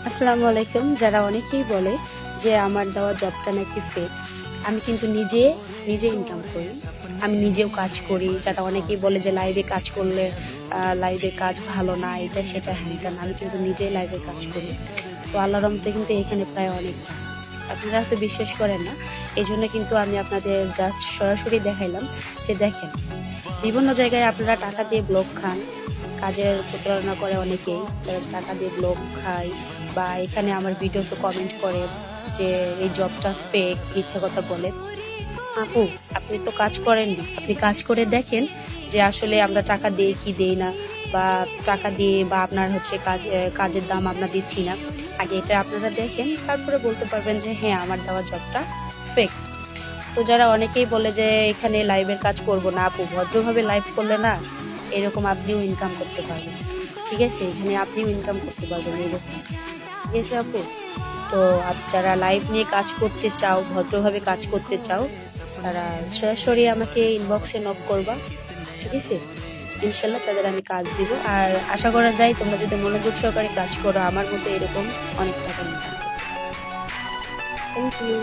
আসসালামু আলাইকুম। যারা অনেকেই বলে যে আমার দেওয়া জবটা নাকি ফেক, আমি কিন্তু নিজে ইনকাম করি। আমি নিজেও কাজ করি। যারা অনেকেই বলে যে লাইভে কাজ করলে লাইভে কাজ ভালো না, এটা সেটা হ্যান-ত্যান। আমি কিন্তু নিজেই লাইভে কাজ করি। তো আল্লাহর রহমতে কিন্তু এখানে প্রায় অনেক টাকা। আপনারা হয়তো বিশ্বাস করেন না। এজন্য কিন্তু আমি আপনাদের জাস্ট সরাসরি দেখাইলাম যে দেখেন, বিভিন্ন জায়গায় আপনারা টাকা দিয়ে ব্লগ খান। কাজের প্রতারণা করে অনেকেই, যারা টাকা দিয়ে ব্লগ খায় বা এখানে আমার ভিডিওতে কমেন্ট করে যে এই জবটা ফেক, মিথ্যা কথা বলে। আপু, আপনি তো কাজ করেননি। আপনি কাজ করে দেখেন যে আসলে আমরা টাকা দেই কি দেই না, বা টাকা দিয়ে বা আপনার হচ্ছে কাজের দাম আমরা দিচ্ছি না। আগে এটা আপনারা দেখেন, তারপরে বলতে পারবেন যে হ্যাঁ, আমার দেওয়া জবটা ফেক। তো যারা অনেকেই বলে যে এখানে লাইভের কাজ করব না, আপু ভদ্রভাবে লাইভ করলে না এরকম আপনিও ইনকাম করতে পারবেন। ঠিক আছে, এখানে আপনিও ইনকাম করতে পারবেন এরকম। ঠিক আছে আপু, তো যারা লাইভ নিয়ে কাজ করতে চাও, ভদ্রভাবে কাজ করতে চাও, তারা সরাসরি আমাকে ইনবক্সে নক করবা। ঠিক আছে, ইনশাল্লাহ তাদের আমি কাজ দিব। আর আশা করা যায় তোমরা যদি মনোযোগ সহকারে কাজ করো, আমার মতো এরকম অনেক টাকা ইনকাম করবে। Thank you.